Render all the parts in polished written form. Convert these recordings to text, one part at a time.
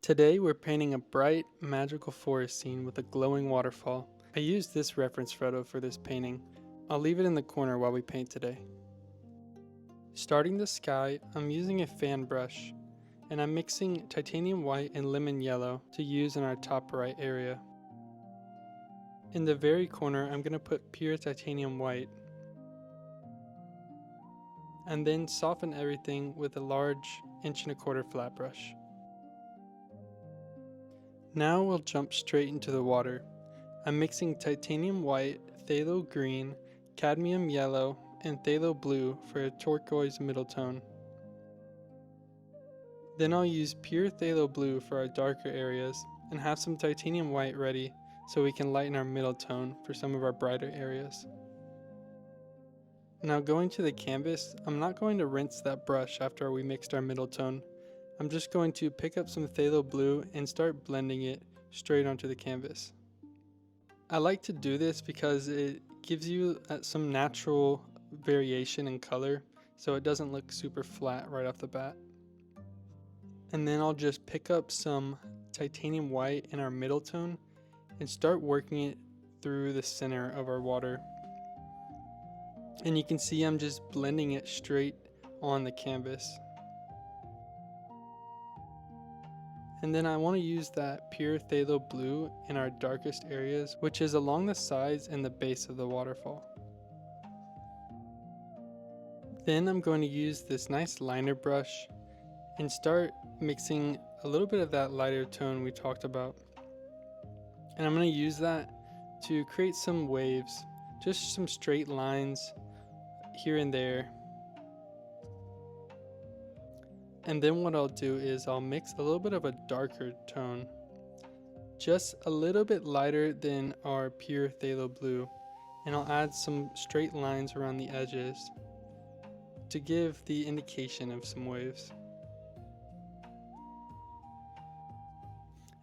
Today we're painting a bright, magical forest scene with a glowing waterfall. I used this reference photo for this painting. I'll leave it in the corner while we paint today. Starting the sky, I'm using a fan brush, and I'm mixing titanium white and lemon yellow to use in our top right area. In the very corner, I'm going to put pure titanium white, and then soften everything with a large 1.25" flat brush. Now we'll jump straight into the water. I'm mixing titanium white, phthalo green, cadmium yellow, and phthalo blue for a turquoise middle tone. Then I'll use pure phthalo blue for our darker areas and have some titanium white ready so we can lighten our middle tone for some of our brighter areas. Now going to the canvas, I'm not going to rinse that brush after we mixed our middle tone. I'm just going to pick up some phthalo blue and start blending it straight onto the canvas. I like to do this because it gives you some natural variation in color, so it doesn't look super flat right off the bat. And then I'll just pick up some titanium white in our middle tone and start working it through the center of our water. And you can see I'm just blending it straight on the canvas. And then I want to use that pure phthalo blue in our darkest areas, which is along the sides and the base of the waterfall. Then I'm going to use this nice liner brush and start mixing a little bit of that lighter tone we talked about. And I'm going to use that to create some waves, just some straight lines here and there. And then what I'll do is I'll mix a little bit of a darker tone, just a little bit lighter than our pure phthalo blue, and I'll add some straight lines around the edges to give the indication of some waves.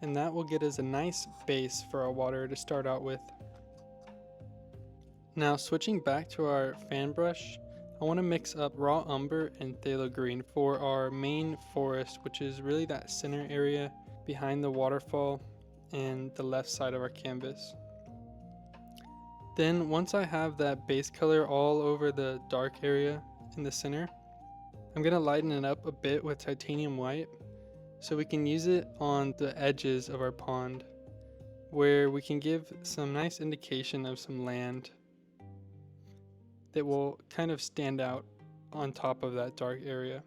And that will get us a nice base for our water to start out with. Now switching back to our fan brush, I want to mix up raw umber and phthalo green for our main forest, which is really that center area behind the waterfall and the left side of our canvas. Then once I have that base color all over the dark area in the center, I'm going to lighten it up a bit with titanium white so we can use it on the edges of our pond where we can give some nice indication of some land that will kind of stand out on top of that dark area.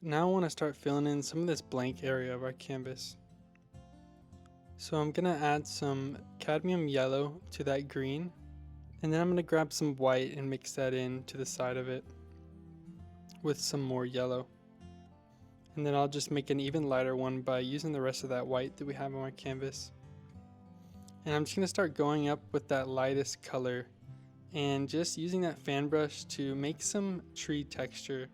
Now I want to start filling in some of this blank area of our canvas. So I'm going to add some cadmium yellow to that green, and then I'm going to grab some white and mix that in to the side of it with some more yellow. And then I'll just make an even lighter one by using the rest of that white that we have on our canvas. And I'm just going to start going up with that lightest color and just using that fan brush to make some tree texture.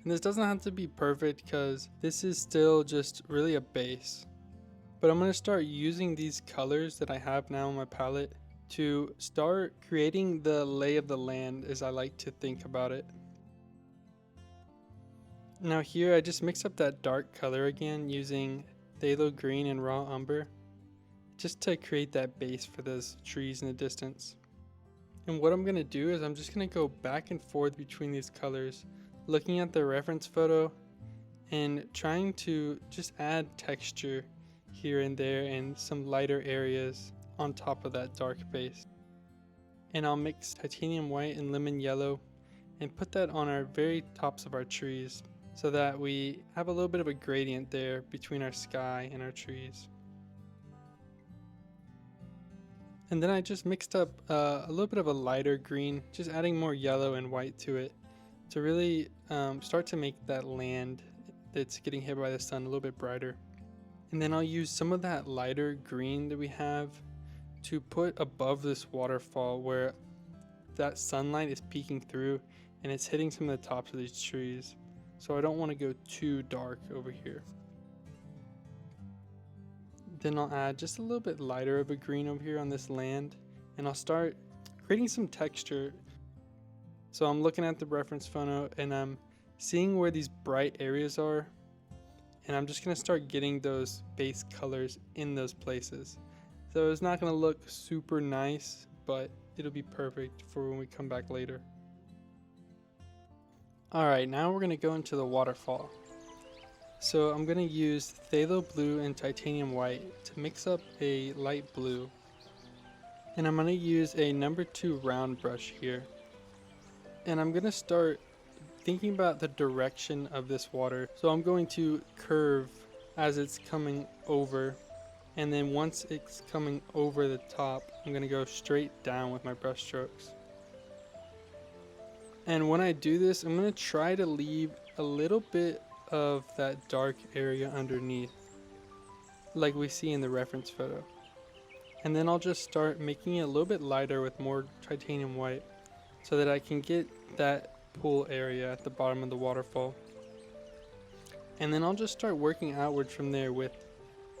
And this doesn't have to be perfect because this is still just really a base. But I'm going to start using these colors that I have now on my palette to start creating the lay of the land as I like to think about it. Now here I just mix up that dark color again using phthalo green and raw umber, just to create that base for those trees in the distance. And what I'm going to do is I'm just going to go back and forth between these colors, looking at the reference photo and trying to just add texture here and there and some lighter areas on top of that dark base. And I'll mix titanium white and lemon yellow and put that on our very tops of our trees so that we have a little bit of a gradient there between our sky and our trees. And then I just mixed up a little bit of a lighter green, just adding more yellow and white to it to really start to make that land that's getting hit by the sun a little bit brighter. And then I'll use some of that lighter green that we have to put above this waterfall where that sunlight is peeking through and it's hitting some of the tops of these trees. So I don't want to go too dark over here. Then I'll add just a little bit lighter of a green over here on this land, and I'll start creating some texture. So I'm looking at the reference photo and I'm seeing where these bright areas are, and I'm just going to start getting those base colors in those places. So it's not going to look super nice, but it'll be perfect for when we come back later. Alright, now we're going to go into the waterfall. So I'm going to use Phthalo Blue and Titanium White to mix up a light blue. And I'm going to use a number 2 round brush here. And I'm going to start thinking about the direction of this water. So I'm going to curve as it's coming over. And then once it's coming over the top, I'm going to go straight down with my brush strokes. And when I do this, I'm going to try to leave a little bit of that dark area underneath, like we see in the reference photo. And then I'll just start making it a little bit lighter with more titanium white so that I can get that pool area at the bottom of the waterfall. And then I'll just start working outward from there with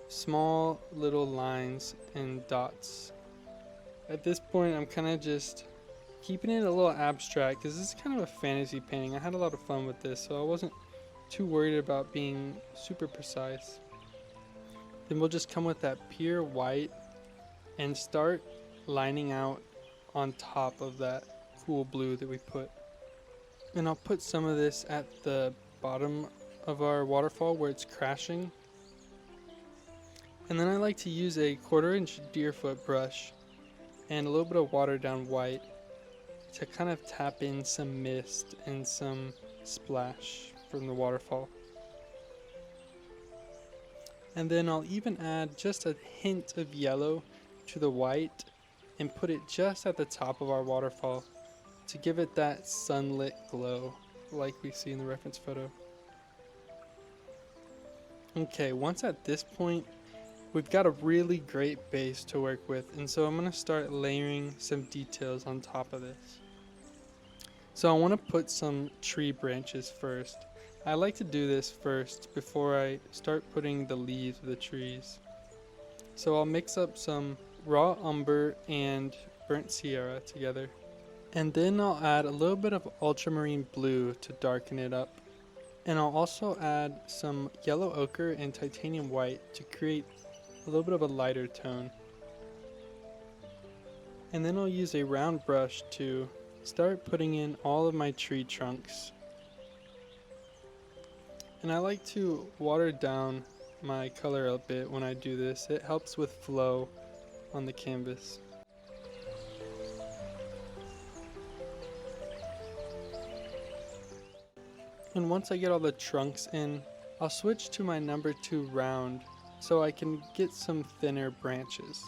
small little lines and dots. At this point, I'm kind of just keeping it a little abstract because this is kind of a fantasy painting. I had a lot of fun with this, so I wasn't too worried about being super precise. Then we'll just come with that pure white and start lining out on top of that cool blue that we put. And I'll put some of this at the bottom of our waterfall where it's crashing. And then I like to use a 1/4-inch deerfoot brush and a little bit of watered down white to kind of tap in some mist and some splash from the waterfall. And then I'll even add just a hint of yellow to the white and put it just at the top of our waterfall to give it that sunlit glow like we see in the reference photo. Okay, once at this point, we've got a really great base to work with, and so I'm going to start layering some details on top of this. So I want to put some tree branches first. I like to do this first before I start putting the leaves of the trees. So I'll mix up some raw umber and burnt Sierra together. And then I'll add a little bit of ultramarine blue to darken it up. And I'll also add some yellow ochre and titanium white to create a little bit of a lighter tone. And then I'll use a round brush to start putting in all of my tree trunks. And I like to water down my color a bit when I do this. It helps with flow on the canvas. And once I get all the trunks in, I'll switch to my number 2 round so I can get some thinner branches.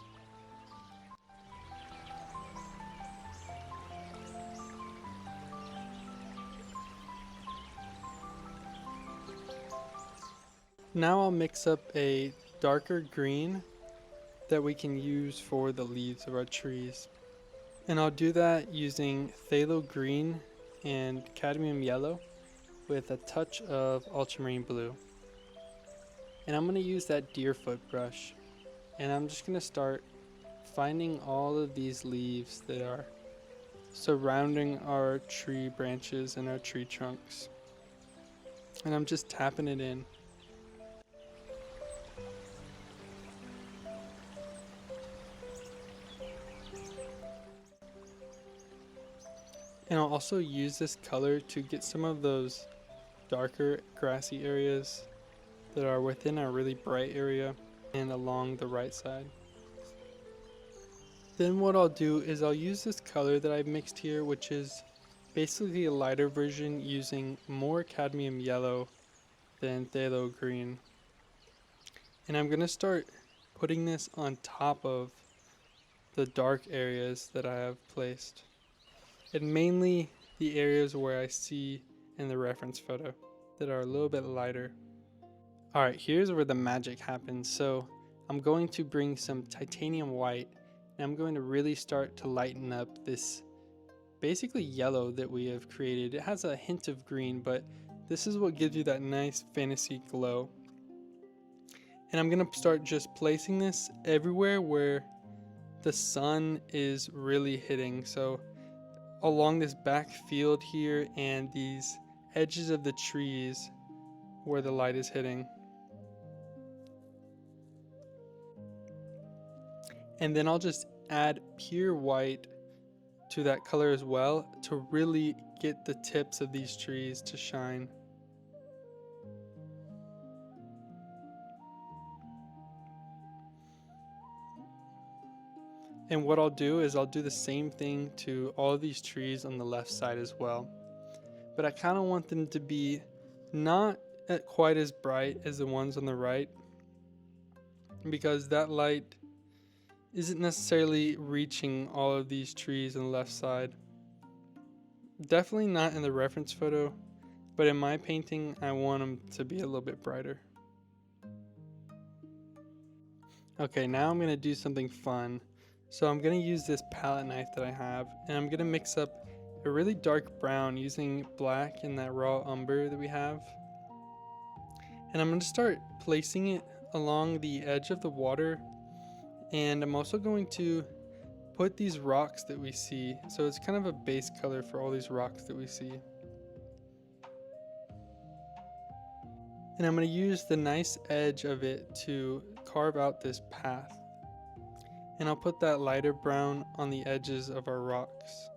Now I'll mix up a darker green that we can use for the leaves of our trees. And I'll do that using phthalo green and cadmium yellow with a touch of ultramarine blue. And I'm going to use that deerfoot brush, and I'm just going to start finding all of these leaves that are surrounding our tree branches and our tree trunks. And I'm just tapping it in. And I'll also use this color to get some of those darker grassy areas that are within our really bright area and along the right side. Then what I'll do is I'll use this color that I've mixed here, which is basically a lighter version using more cadmium yellow than phthalo green. And I'm going to start putting this on top of the dark areas that I have placed. And mainly the areas where I see in the reference photo that are a little bit lighter. Alright, here's where the magic happens. So I'm going to bring some titanium white and I'm going to really start to lighten up this basically yellow that we have created. It has a hint of green, but this is what gives you that nice fantasy glow. And I'm going to start just placing this everywhere where the sun is really hitting. So along this back field here and these edges of the trees where the light is hitting. And then I'll just add pure white to that color as well to really get the tips of these trees to shine. And what I'll do is I'll do the same thing to all of these trees on the left side as well. But I kind of want them to be not quite as bright as the ones on the right, because that light isn't necessarily reaching all of these trees on the left side. Definitely not in the reference photo, but in my painting I want them to be a little bit brighter. Okay, now I'm going to do something fun. So I'm going to use this palette knife that I have, and I'm going to mix up a really dark brown using black and that raw umber that we have. And I'm going to start placing it along the edge of the water, and I'm also going to put these rocks that we see. So it's kind of a base color for all these rocks that we see. And I'm going to use the nice edge of it to carve out this path. And I'll put that lighter brown on the edges of our rocks.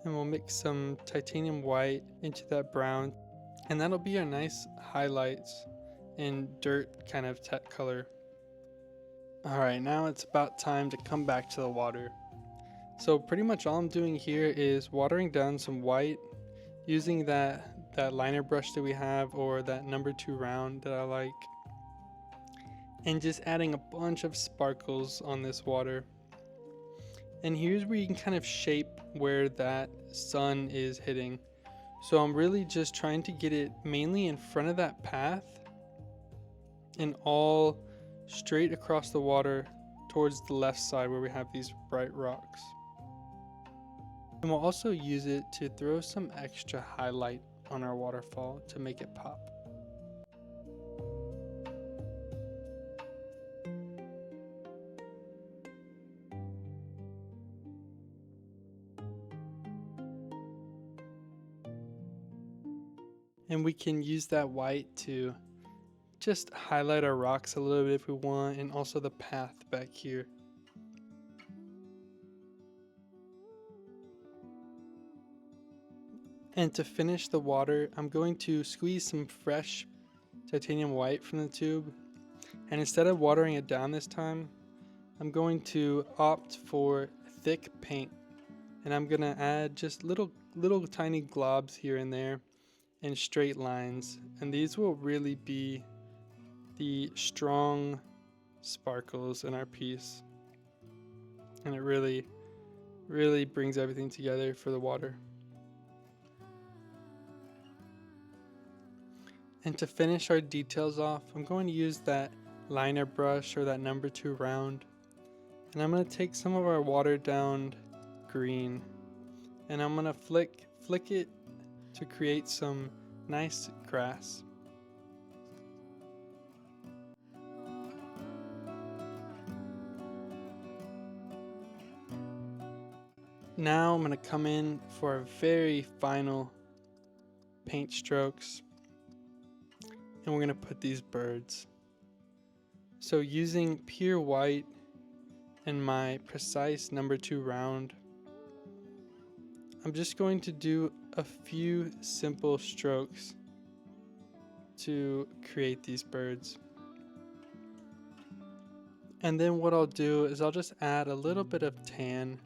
And we'll mix some titanium white into that brown. And that'll be our nice highlights and dirt kind of color. Alright, now it's about time to come back to the water. So pretty much all I'm doing here is watering down some white, using that liner brush that we have, or that number 2 round that I like. And just adding a bunch of sparkles on this water. And here's where you can kind of shape where that sun is hitting. So I'm really just trying to get it mainly in front of that path and all straight across the water towards the left side where we have these bright rocks. And we'll also use it to throw some extra highlight on our waterfall to make it pop. And we can use that white to just highlight our rocks a little bit if we want, and also the path back here. And to finish the water, I'm going to squeeze some fresh titanium white from the tube. And instead of watering it down this time, I'm going to opt for thick paint. And I'm going to add just little tiny globs here and there and straight lines, and these will really be the strong sparkles in our piece, and it really brings everything together for the water. And to finish our details off, I'm going to use that liner brush or that number 2 round, and I'm going to take some of our watered down green, and I'm going to flick it to create some nice grass. Now I'm going to come in for our very final paint strokes, and we're going to put these birds. So using pure white and my precise number 2 round, I'm just going to do a few simple strokes to create these birds. And then what I'll do is I'll just add a little bit of tan,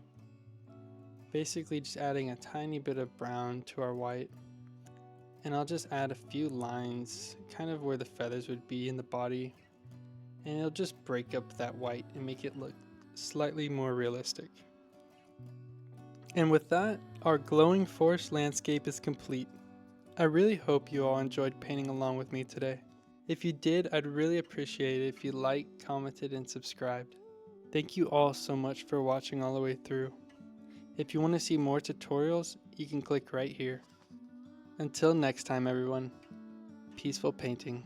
basically just adding a tiny bit of brown to our white. And I'll just add a few lines kind of where the feathers would be in the body, and it'll just break up that white and make it look slightly more realistic. And with that, our glowing forest landscape is complete. I really hope you all enjoyed painting along with me today. If you did, I'd really appreciate it if you liked, commented, and subscribed. Thank you all so much for watching all the way through. If you want to see more tutorials, you can click right here. Until next time everyone, peaceful painting.